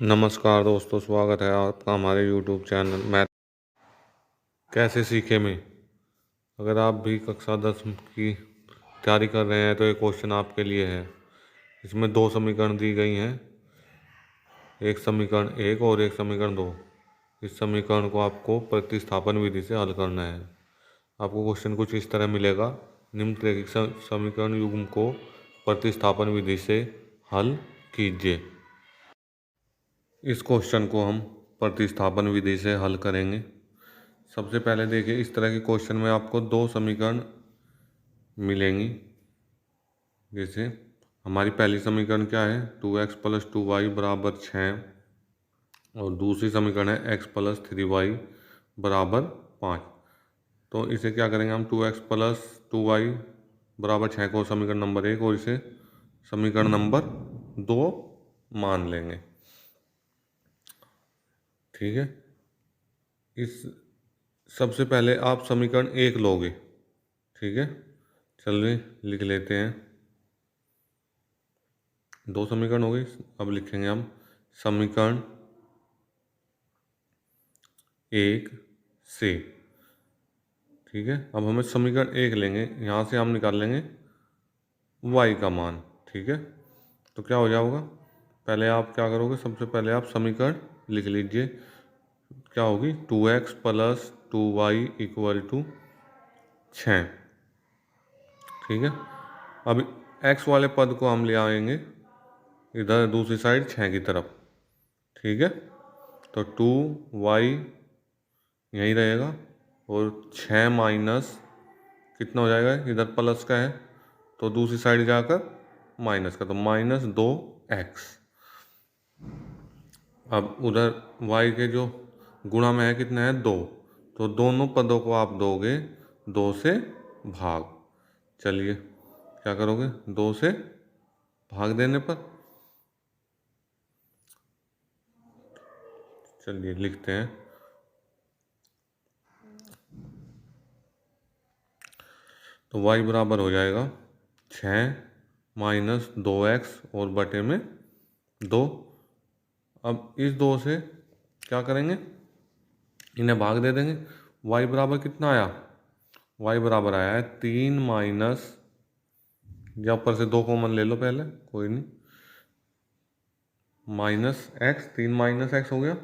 नमस्कार दोस्तों, स्वागत है आपका हमारे YouTube चैनल मैथ कैसे सीखे में। अगर आप भी कक्षा 10 की तैयारी कर रहे हैं तो ये क्वेश्चन आपके लिए है। इसमें दो समीकरण दी गई हैं, एक समीकरण 1 और एक समीकरण 2। इस समीकरण को आपको प्रतिस्थापन विधि से हल करना है। आपको क्वेश्चन कुछ इस तरह मिलेगा, निम्नलिखित समीकरण युग्म को प्रतिस्थापन विधि से हल कीजिए। इस क्वेश्चन को हम प्रतिस्थापन विधि से हल करेंगे। सबसे पहले देखिए, इस तरह के क्वेश्चन में आपको दो समीकरण मिलेंगी। जैसे हमारी पहली समीकरण क्या है, 2x + 2y = 6 और दूसरी समीकरण है x + 3y = 5। तो इसे क्या करेंगे हम, 2x + 2y = 6 को समीकरण नंबर 1 और इसे समीकरण नंबर 2 मान लेंगे। ठीक है, इस सबसे पहले आप समीकरण 1 लोगे। ठीक है, चलिए लिख लेते हैं। दो समीकरण हो गई, अब लिखेंगे हम समीकरण 1 से। ठीक है, अब हमें समीकरण 1 लेंगे, यहाँ से हम निकाल लेंगे y का मान। ठीक है, तो क्या हो जाएगा, पहले आप क्या करोगे, सबसे पहले आप समीकरण लिख लीजिए। क्या होगी, 2x + 2y = 6। ठीक है, अब x वाले पद को हम ले आएंगे इधर दूसरी साइड 6 की तरफ। ठीक है, तो 2y यहीं रहेगा और 6 माइनस कितना हो जाएगा, इधर प्लस का है तो दूसरी साइड जाकर माइनस का, तो -2x। अब उधर y के जो गुणा में है कितना है, 2, तो दोनों पदों को आप दोगे 2 से भाग। चलिए क्या करोगे, 2 से भाग देने पर, चलिए लिखते हैं। तो y बराबर हो जाएगा 6 - 2x और बटे में 2। अब इस 2 से क्या करेंगे, इन्हें भाग दे देंगे। y बराबर कितना आया, y बराबर आया है 3 माइनस, या ऊपर से 2 कॉमन ले लो पहले, कोई नहीं, -x, 3 - x हो गया।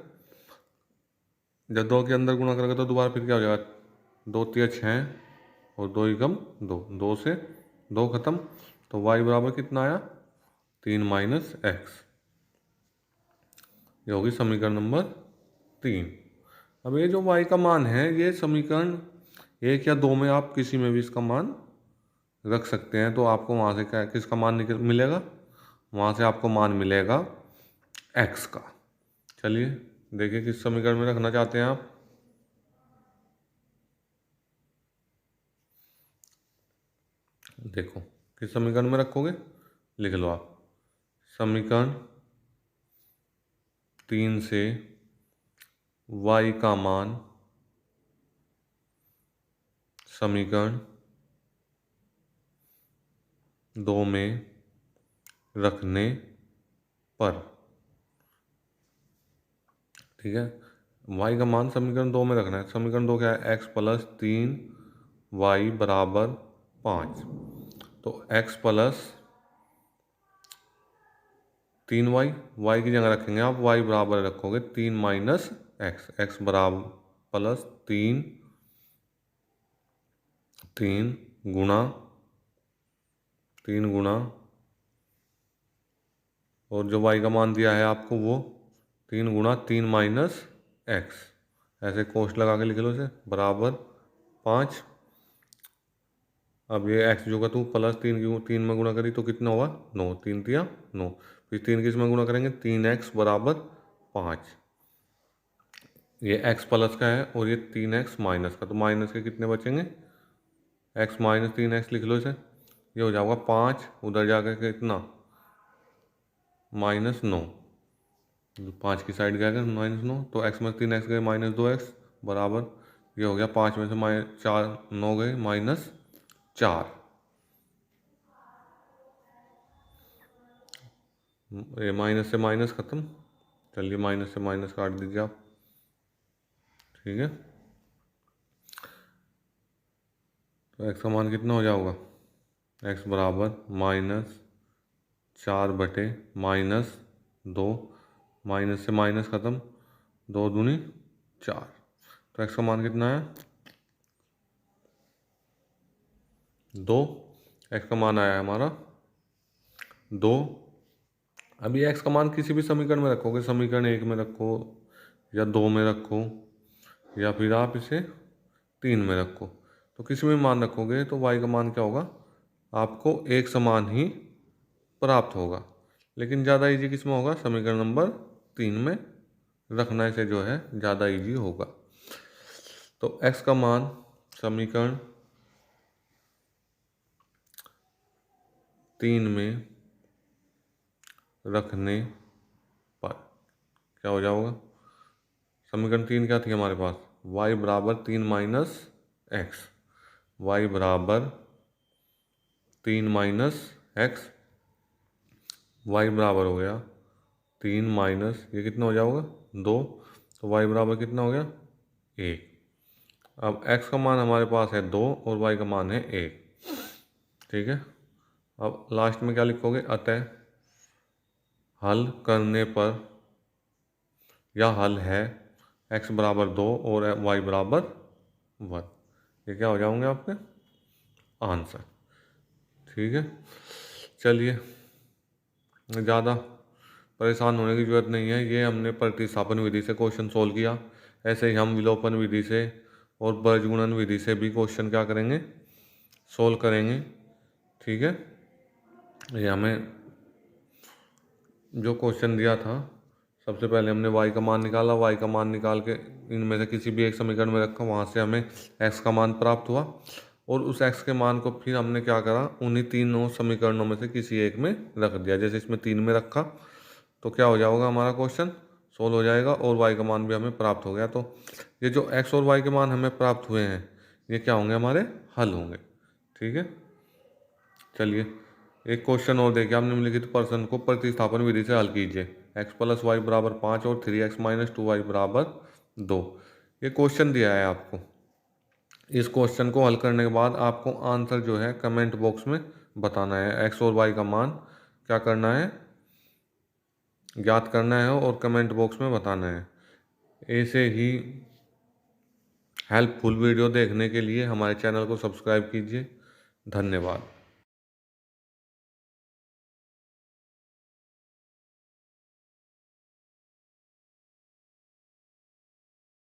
जब 2 के अंदर गुणा करोगे तो दोबारा फिर क्या हो जाएगा, 2 × 6 और 2 × 2, 2 से 2 खत्म, तो y बराबर कितना आया, 3 - x। ये होगी समीकरण नंबर 3। अब ये जो y का मान है, ये समीकरण 1 या 2 में आप किसी में भी इसका मान रख सकते हैं। तो आपको वहाँ से क्या, किसका मान मिलेगा, वहाँ से आपको मान मिलेगा x का। चलिए देखिए किस समीकरण में रखना चाहते हैं आप। देखो किस समीकरण में रखोगे, लिख लो आप। समीकरण 3 से y का मान समीकरण 2 में रखने पर। ठीक है, y का मान समीकरण 2 में रखना है। समीकरण 2 क्या है, x + 3y = 5। तो x + 3y, y की जगह रखेंगे आप, y बराबर रखोगे 3 - x, x बराबर +3, 3 गुणा 3 गुणा, और जो y का मान दिया है आपको वो 3 गुणा 3 - x, ऐसे कोष्ठ लगा के लिख लो इसे, बराबर 5। अब ये x जो का तू +3 की 3 में गुणा करी तो कितना हुआ, 9, 3 × 9। फिर 3 किस में गुणा करेंगे, 3x = 5। ये x प्लस का है और ये 3x माइनस का, तो माइनस के कितने बचेंगे, x - 3x लिख लो इसे। ये हो जाएगा 5, उधर जाकर के कितना, -9, 5 की साइड गया -9, तो x में 3x गए -2x बराबर, ये हो गया 5 में से 4 9 गए -4, ये माइनस से माइनस खत्म। चलिए माइनस से माइनस काट दीजिए आप, ठीक है। तो x का मान कितना हो जाएगा, x बराबर -4/-2, माइनस से माइनस ख़त्म, 2 दूनी 4। तो x का मान कितना है 2। x का मान आया है हमारा 2। अभी x का मान किसी भी समीकरण में रखोगे, समीकरण 1 में रखो या 2 में रखो या फिर आप इसे 3 में रखो, तो किसी में मान रखोगे तो y का मान क्या होगा, आपको एक समान ही प्राप्त होगा। लेकिन ज़्यादा इजी किस में होगा, समीकरण नंबर 3 में रखने से जो है ज़्यादा इजी होगा। तो x का मान समीकरण 3 में रखने पर क्या हो जाएगा, समीकरण 3 क्या थी हमारे पास, y बराबर 3 माइनस एक्स, y बराबर 3 माइनस एक्स, y बराबर हो गया 3 माइनस ये कितना हो जाएगा 2, तो y बराबर कितना हो गया 1। अब x का मान हमारे पास है 2 और y का मान है 1, ठीक है। अब लास्ट में क्या लिखोगे, अतः हल करने पर या हल है x बराबर 2 और y बराबर 1, ये क्या हो जाओगे आपके आंसर, ठीक है। चलिए ज़्यादा परेशान होने की ज़रूरत नहीं है, ये हमने प्रतिस्थापन विधि से क्वेश्चन सोल्व किया। ऐसे ही हम विलोपन विधि से और बीजगुणन विधि से भी क्वेश्चन क्या करेंगे, सोल्व करेंगे, ठीक है। ये हमें जो क्वेश्चन दिया था, सबसे पहले हमने y का मान निकाला, y का मान निकाल के इनमें से किसी भी एक समीकरण में रखा, वहाँ से हमें x का मान प्राप्त हुआ और उस x के मान को फिर हमने क्या करा, उन्हीं तीनों समीकरणों में से किसी एक में रख दिया। जैसे इसमें 3 में रखा तो क्या हो जाएगा, हमारा क्वेश्चन सोल्व हो जाएगा और y का मान भी हमें प्राप्त हो गया। तो ये जो x और y के मान हमें प्राप्त हुए हैं, ये क्या होंगे, हमारे हल होंगे, ठीक है। चलिए एक क्वेश्चन और देखिए, आपने निम्नलिखित प्रश्न को प्रतिस्थापन विधि से हल कीजिए। x + y बराबर 5 और 3x - 2y बराबर 2, ये क्वेश्चन दिया है आपको। इस क्वेश्चन को हल करने के बाद आपको आंसर जो है कमेंट बॉक्स में बताना है। x और y का मान क्या करना है, ज्ञात करना है और कमेंट बॉक्स में बताना है। ऐसे ही हेल्पफुल वीडियो देखने के लिए हमारे चैनल को सब्सक्राइब कीजिए। धन्यवाद।